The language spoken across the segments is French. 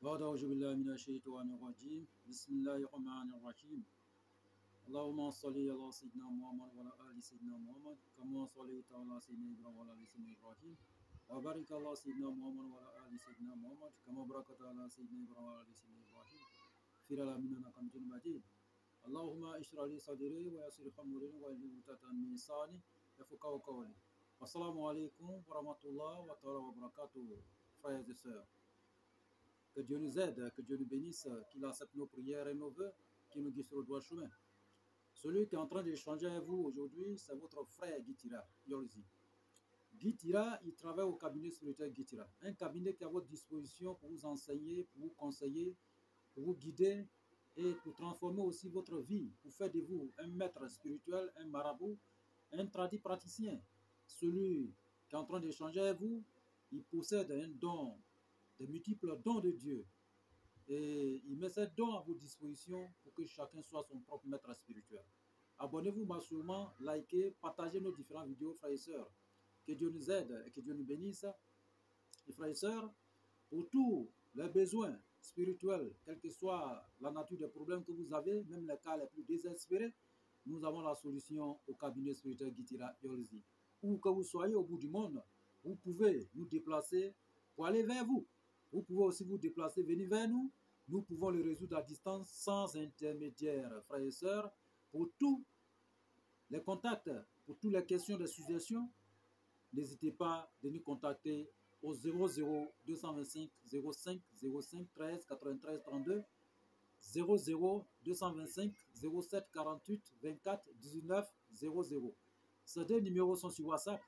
بعد أعوذ بالله من الشيطان الرجيم بسم الله الرحمن الرحيم اللهم صل على سيدنا محمد وعلى آل سيدنا محمد كما صليت على سيدنا إبراهيم وعلى آل سيدنا إبراهيم وبارك على سيدنا محمد وعلى آل سيدنا محمد كما باركت على سيدنا إبراهيم وعلى آل سيدنا إبراهيم في العالمين إنك حميد مجيد اللهم اشرح لي صدري ويسر أمري واحلل عقدة من لساني يفقهوا قولي السلام عليكم ورحمة الله وبركاته frères et sœurs. Que Dieu nous aide, que Dieu nous bénisse, qu'il accepte nos prières et nos vœux, qu'il nous guide sur le droit chemin. Celui qui est en train d'échanger avec vous aujourd'hui, c'est votre frère Guitira Yolzi. Guitira, il travaille au cabinet spirituel Guitira. Un cabinet qui est à votre disposition pour vous enseigner, pour vous conseiller, pour vous guider et pour transformer aussi votre vie, pour faire de vous un maître spirituel, un marabout, un tradit praticien. Celui qui est en train d'échanger avec vous, il possède un don, de multiples dons de Dieu. Et il met ces dons à vos dispositions pour que chacun soit son propre maître spirituel. Abonnez-vous massivement, likez, partagez nos différentes vidéos, frères et sœurs. Que Dieu nous aide et que Dieu nous bénisse. Et frères et sœurs, pour tous les besoins spirituels, quelle que soit la nature des problèmes que vous avez, même les cas les plus désespérés, nous avons la solution au cabinet spirituel Guitira Yolzi. Où que vous soyez au bout du monde, vous pouvez nous déplacer pour aller vers vous. Vous pouvez aussi vous déplacer, venir vers nous. Nous pouvons le résoudre à distance sans intermédiaire, frères et sœurs. Pour tous les contacts, pour toutes les questions de suggestions, n'hésitez pas à nous contacter au 00 225 05 05 13 93 32 00 225 07 48 24 19 00. Ces deux numéros sont sur WhatsApp,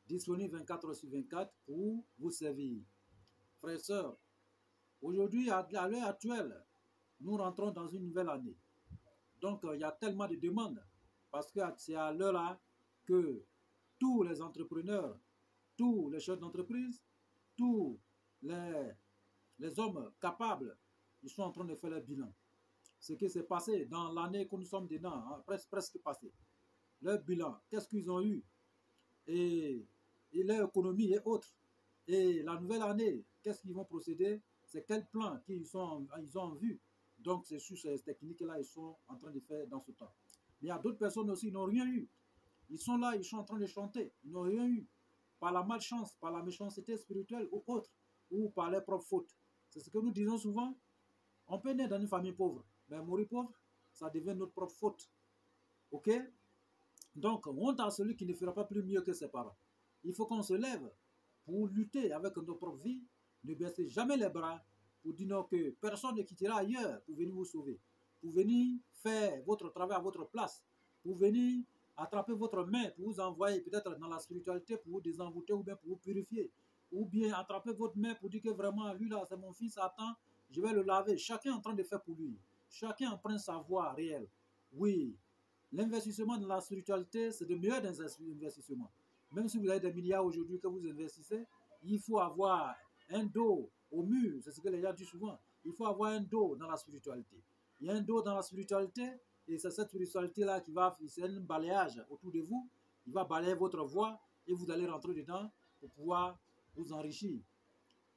disponibles 24 sur 24 pour vous servir. Frères et sœurs, aujourd'hui, à l'heure actuelle, nous rentrons dans une nouvelle année. Donc, il y a tellement de demandes parce que c'est à l'heure là que tous les entrepreneurs, tous les chefs d'entreprise, tous les hommes capables, ils sont en train de faire leur bilan. Ce qui s'est passé dans l'année que nous sommes dedans, hein, presque passé. Leur bilan, qu'est-ce qu'ils ont eu et leur économie et autres. Et la nouvelle année, qu'est-ce qu'ils vont procéder? C'est quel plan qu'ils ont en vue. Donc, c'est sur ces techniques-là ils sont en train de faire dans ce temps. Mais il y a d'autres personnes aussi qui n'ont rien eu. Ils sont là, ils sont en train de chanter. Ils n'ont rien eu. Par la malchance, par la méchanceté spirituelle ou autre, ou par leurs propres fautes. C'est ce que nous disons souvent. On peut naître dans une famille pauvre, mais mourir pauvre, ça devient notre propre faute. Ok? Donc, honte à celui qui ne fera pas plus mieux que ses parents. Il faut qu'on se lève pour lutter avec notre propre vie. Ne baissez jamais les bras pour dire non que personne ne quittera ailleurs pour venir vous sauver. Pour venir faire votre travail à votre place. Pour venir attraper votre main pour vous envoyer peut-être dans la spiritualité pour vous désenvoûter ou bien pour vous purifier. Ou bien attraper votre main pour dire que vraiment, lui là, c'est mon fils, attends, je vais le laver. Chacun est en train de faire pour lui. Chacun emprunte sa voie réelle. Oui, l'investissement dans la spiritualité, c'est le meilleur des investissements. Même si vous avez des milliards aujourd'hui que vous investissez, il faut avoir un dos au mur. C'est ce que les gens disent souvent. Il faut avoir un dos dans la spiritualité. Il y a un dos dans la spiritualité et c'est cette spiritualité-là qui va, c'est un balayage autour de vous. Il va balayer votre voie et vous allez rentrer dedans pour pouvoir vous enrichir.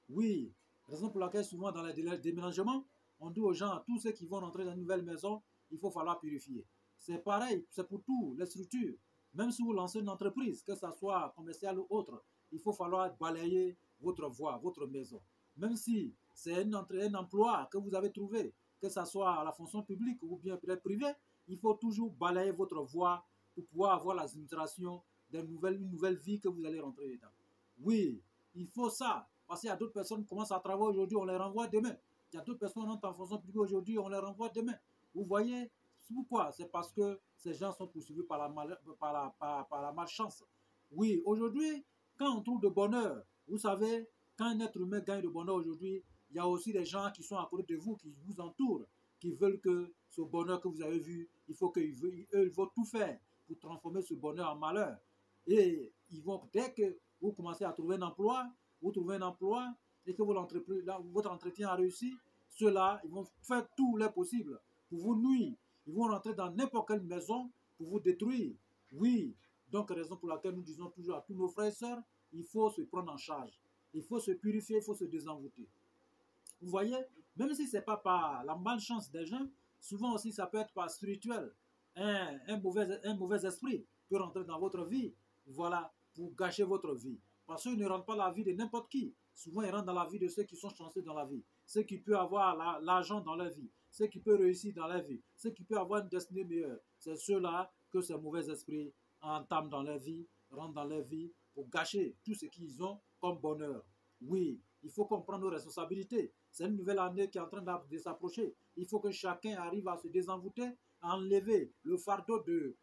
Oui, raison pour laquelle souvent dans les déménagements, on dit aux gens, à tous ceux qui vont rentrer dans une nouvelle maison, il faut falloir purifier. C'est pareil, c'est pour toutes les structures. Même si vous lancez une entreprise, que ce soit commerciale ou autre, il faut falloir balayer votre voie, votre maison. Même si c'est un emploi que vous avez trouvé, que ce soit à la fonction publique ou bien peut-être privée, il faut toujours balayer votre voie pour pouvoir avoir l'administration d'une nouvelle vie que vous allez rentrer dedans. Oui, il faut ça. Parce qu'il y a d'autres personnes qui commencent à travailler aujourd'hui, on les renvoie demain. Il y a d'autres personnes qui entrent en fonction publique aujourd'hui, on les renvoie demain. Vous voyez, pourquoi? C'est parce que ces gens sont poursuivis par la malchance. Oui, aujourd'hui, quand on trouve de bonheur, vous savez, quand un être humain gagne de bonheur aujourd'hui, il y a aussi des gens qui sont à côté de vous, qui vous entourent, qui veulent que ce bonheur que vous avez vu, il faut qu'eux ils vont tout faire pour transformer ce bonheur en malheur. Et ils vont, dès que vous commencez à trouver un emploi, vous trouvez un emploi et que votre entretien a réussi, ceux-là, ils vont faire tout leur possible pour vous nuire. Ils vont rentrer dans n'importe quelle maison pour vous détruire. Oui, donc raison pour laquelle nous disons toujours à tous nos frères et sœurs, il faut se prendre en charge. Il faut se purifier, il faut se désenvoûter. Vous voyez, même si ce n'est pas par la malchance des gens, souvent aussi ça peut être par spirituel. Un mauvais esprit peut rentrer dans votre vie, voilà, pour gâcher votre vie. Parce qu'il ne rentre pas dans la vie de n'importe qui. Souvent, il rentre dans la vie de ceux qui sont chanceux dans la vie, ceux qui peuvent avoir l'argent dans leur vie, ceux qui peuvent réussir dans leur vie, ceux qui peuvent avoir une destinée meilleure. C'est ceux-là que ces mauvais esprits entament dans leur vie, rentrent dans leur vie pour gâcher tout ce qu'ils ont comme bonheur. Oui, il faut comprendre nos responsabilités. C'est une nouvelle année qui est en train de s'approcher. Il faut que chacun arrive à se désenvoûter, à enlever le fardeau de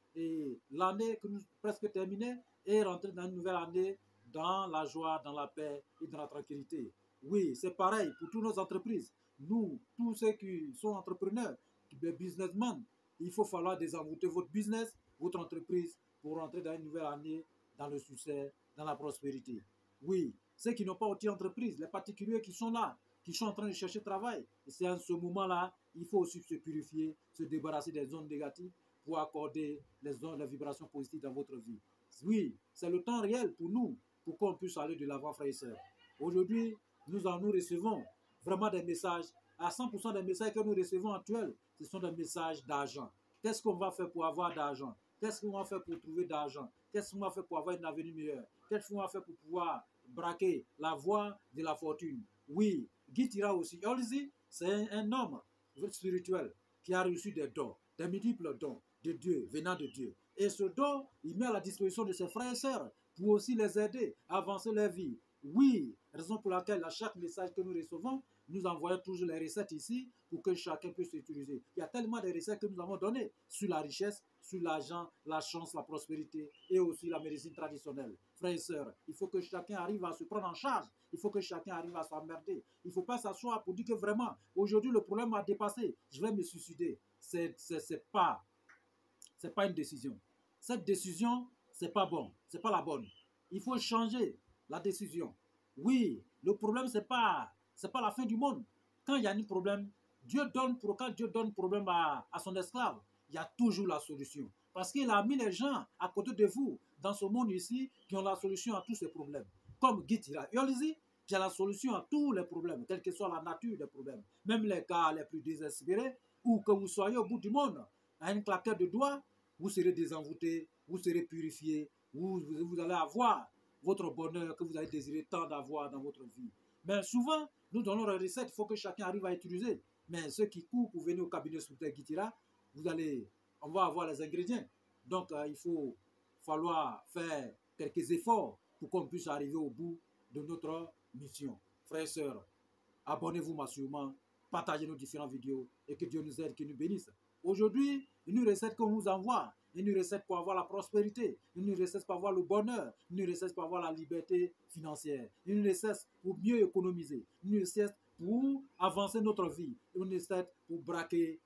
l'année que nous presque terminée et rentrer dans une nouvelle année dans la joie, dans la paix et dans la tranquillité. Oui, c'est pareil pour toutes nos entreprises. Nous, tous ceux qui sont entrepreneurs, des businessmen, il faut falloir désenvoûter votre business, votre entreprise pour rentrer dans une nouvelle année, dans le succès, dans la prospérité. Oui, ceux qui n'ont pas aussi entreprise, les particuliers qui sont là, qui sont en train de chercher travail. Et c'est en ce moment-là, il faut aussi se purifier, se débarrasser des zones négatives pour accorder les vibrations positives dans votre vie. Oui, c'est le temps réel pour nous, pour qu'on puisse aller de l'avant, frères et sœurs. Aujourd'hui, nous recevons vraiment des messages. À 100% des messages que nous recevons actuels, ce sont des messages d'argent. Qu'est-ce qu'on va faire pour avoir d'argent? Qu'est-ce qu'on va faire pour trouver d'argent? Qu'est-ce qu'on va faire pour avoir une avenir meilleure? Qu'est-ce qu'on va faire pour pouvoir braquer la voie de la fortune? Oui, Guy Tira aussi. Olzi, c'est un homme spirituel qui a reçu des dons, des multiples dons de Dieu, venant de Dieu. Et ce don, il met à la disposition de ses frères et sœurs pour aussi les aider à avancer leur vie. Oui, raison pour laquelle à chaque message que nous recevons, nous envoyons toujours les recettes ici pour que chacun puisse utiliser. Il y a tellement de recettes que nous avons données sur la richesse, sur l'argent, la chance, la prospérité et aussi la médecine traditionnelle. Frères et sœurs, il faut que chacun arrive à se prendre en charge. Il faut que chacun arrive à s'emmerder. Il ne faut pas s'asseoir pour dire que vraiment, aujourd'hui, le problème a dépassé. Je vais me suicider. C'est pas une décision. Cette décision, c'est pas bon. C'est pas la bonne. Il faut changer la décision. Oui, le problème, c'est pas la fin du monde. Quand il y a un problème, quand Dieu donne problème à son esclave, il y a toujours la solution. Parce qu'il a mis les gens à côté de vous, dans ce monde ici, qui ont la solution à tous ces problèmes. Comme Guy Tira. Qui a la solution à tous les problèmes, quelle que soit la nature des problèmes. Même les cas les plus désespérés, ou que vous soyez au bout du monde, à une claquette de doigts, vous serez désenvoûté, vous serez purifié, vous allez avoir votre bonheur que vous avez désiré tant d'avoir dans votre vie. Mais souvent, nous donnons les recettes, il faut que chacun arrive à utiliser. Mais ceux qui courent pour venir au cabinet Sultan Guitira, on va avoir les ingrédients. Donc, il faut falloir faire quelques efforts pour qu'on puisse arriver au bout de notre mission. Frères et sœurs, abonnez-vous massivement, partagez nos différentes vidéos et que Dieu nous aide, qu'il nous bénisse. Aujourd'hui, une recette qu'on nous envoie, une recette pour avoir la prospérité, une recette pour avoir le bonheur, une recette pour avoir la liberté financière, une recette pour mieux économiser, une recette pour avancer notre vie, une recette pour braquer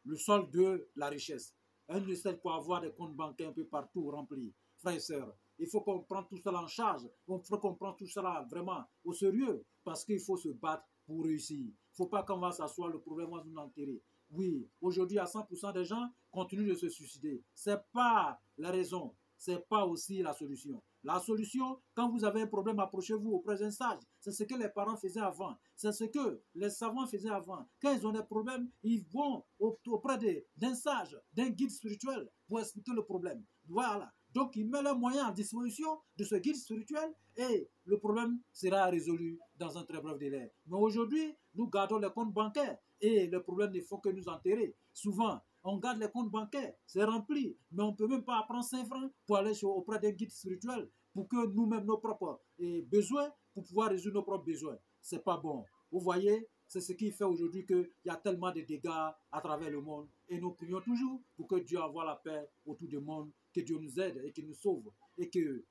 le sol de la richesse, une recette pour avoir des comptes bancaires un peu partout remplis. Frères et sœurs, il faut qu'on prenne tout cela en charge, il faut qu'on prenne tout cela vraiment au sérieux, parce qu'il faut se battre pour réussir. Il ne faut pas qu'on va s'asseoir, le problème va nous enterrer. Oui, aujourd'hui, à 100% des gens continuent de se suicider. Ce n'est pas la raison, ce n'est pas aussi la solution. La solution, quand vous avez un problème, approchez-vous auprès d'un sage. C'est ce que les parents faisaient avant. C'est ce que les savants faisaient avant. Quand ils ont des problèmes, ils vont auprès d'un sage, d'un guide spirituel pour expliquer le problème. Voilà. Donc, ils mettent leurs moyens à disposition de ce guide spirituel et le problème sera résolu dans un très bref délai. Mais aujourd'hui, nous gardons les comptes bancaires et le problème ne faut que nous enterrer. Souvent, on garde les comptes bancaires, c'est rempli, mais on ne peut même pas prendre 5 francs pour aller auprès d'un guide spirituel pour que nous-mêmes, nos propres besoins, pour pouvoir résoudre nos propres besoins. Ce n'est pas bon. Vous voyez, c'est ce qui fait aujourd'hui qu'il y a tellement de dégâts à travers le monde. Et nous prions toujours pour que Dieu envoie la paix autour du monde, que Dieu nous aide et qu'il nous sauve. Et qu'il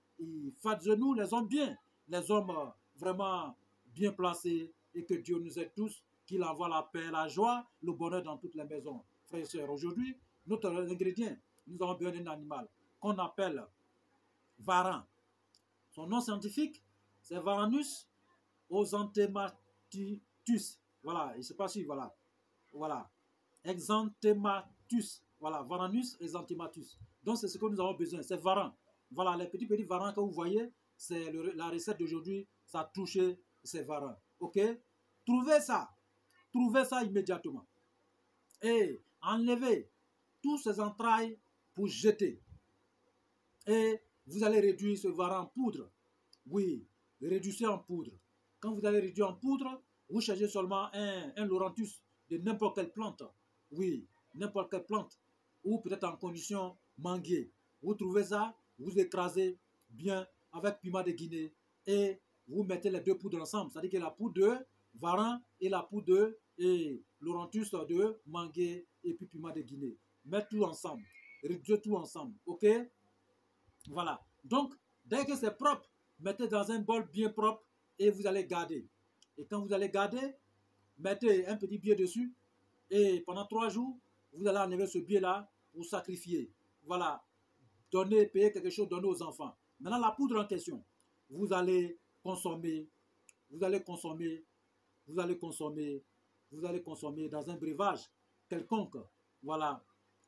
fasse de nous les hommes bien, les hommes vraiment bien placés, et que Dieu nous aide tous, qu'il envoie la paix, la joie, le bonheur dans toutes les maisons. Frères et sœurs, aujourd'hui, notre ingrédient, nous avons besoin d'un animal qu'on appelle varan. Son nom scientifique, c'est Varanus oxanthematus. Voilà, je ne sais pas si, voilà. Exanthematus. Voilà, Varanus exanthematus. Donc, c'est ce que nous avons besoin, c'est varan. Voilà, les petits varans que vous voyez, c'est la recette d'aujourd'hui, ça a touché ces varans. Ok? Trouvez ça. trouvez ça immédiatement. Et enlevez tous ces entrailles pour jeter. Et vous allez réduire ce varan en poudre. Oui, réduisez en poudre. Quand vous allez réduire en poudre, vous cherchez seulement un Laurentus de n'importe quelle plante. Oui, n'importe quelle plante. Ou peut-être en condition manguier. Vous trouvez ça, vous écrasez bien avec piment de Guinée et vous mettez les deux poudres ensemble. C'est-à-dire que la poudre de varan et la poudre de Laurentus de manguier et puis piment de Guinée. Mettez tout ensemble. Réduisez tout ensemble. OK? Voilà. Donc, dès que c'est propre, mettez dans un bol bien propre et vous allez garder. Et quand vous allez garder, mettez un petit billet dessus et pendant 3 jours, vous allez enlever ce billet-là pour sacrifier. Voilà. Donnez, payer quelque chose, donnez aux enfants. Maintenant, la poudre en question, vous allez consommer, vous allez consommer, vous allez consommer, vous allez consommer dans un breuvage quelconque. Voilà.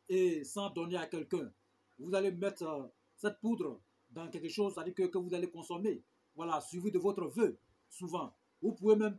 Et sans donner à quelqu'un. Vous allez mettre cette poudre dans quelque chose, c'est-à-dire que vous allez consommer. Voilà, suivi de votre vœu, souvent. Vous pouvez même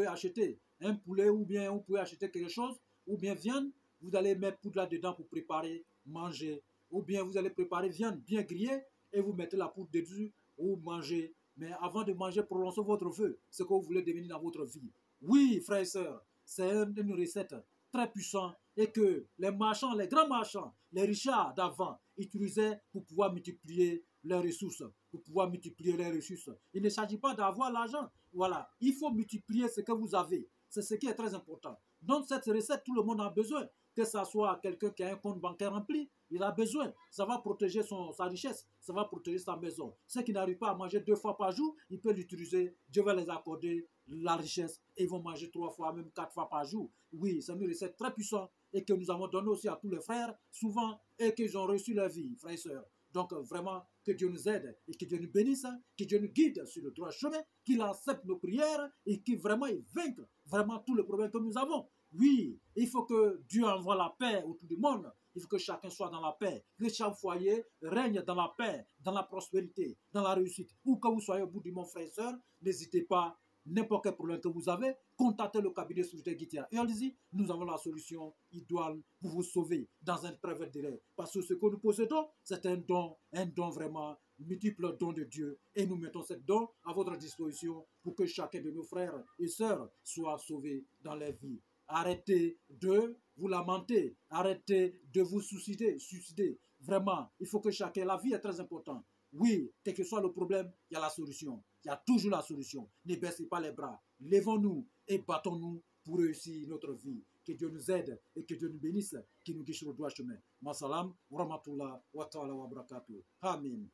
acheter un poulet ou bien vous pouvez acheter quelque chose, ou bien viande, vous allez mettre poudre là-dedans pour préparer, manger. Ou bien vous allez préparer viande bien grillée et vous mettez la poudre dessus ou mangez. Mais avant de manger, prononcez votre vœu, ce que vous voulez devenir dans votre vie. Oui, frères et sœurs, c'est une recette très puissante et que les marchands, les grands marchands, les richards d'avant utilisaient pour pouvoir multiplier leurs ressources, pour pouvoir multiplier leurs ressources. Il ne s'agit pas d'avoir l'argent. Voilà, il faut multiplier ce que vous avez. C'est ce qui est très important. Donc cette recette, tout le monde a besoin. Que ce soit quelqu'un qui a un compte bancaire rempli, il a besoin. Ça va protéger sa richesse, ça va protéger sa maison. Ceux qui n'arrivent pas à manger 2 fois par jour, ils peuvent l'utiliser. Dieu va les accorder la richesse et ils vont manger 3 fois, même 4 fois par jour. Oui, c'est une recette très puissante et que nous avons donnée aussi à tous les frères, souvent, et qu'ils ont reçu leur vie, frères et sœurs. Donc vraiment, que Dieu nous aide et que Dieu nous bénisse, que Dieu nous guide sur le droit chemin, qu'il accepte nos prières et qu'il vraiment vainque vraiment tous les problèmes que nous avons. Oui, il faut que Dieu envoie la paix autour du monde. Il faut que chacun soit dans la paix, que chaque foyer règne dans la paix, dans la prospérité, dans la réussite. Où que vous soyez au bout du monde, frères et sœurs, n'hésitez pas, n'importe quel problème que vous avez, contactez le cabinet Sécurité Guittière. Et allez-y, nous avons la solution idoine pour vous sauver dans un très bref délai. Parce que ce que nous possédons, c'est un don vraiment multiple don de Dieu. Et nous mettons ce don à votre disposition pour que chacun de nos frères et sœurs soit sauvé dans leur vie. Arrêtez de vous lamenter, arrêtez de vous suicider. Vraiment, il faut que chacun, la vie est très importante. Oui, quel que soit le problème, il y a la solution. Il y a toujours la solution. Ne baissez pas les bras. Lèvons-nous et battons-nous pour réussir notre vie. Que Dieu nous aide et que Dieu nous bénisse, qu'il nous guide sur le droit chemin. Ma salam, wa rahmatullah, wa ta'ala wa barakatuh. Amen.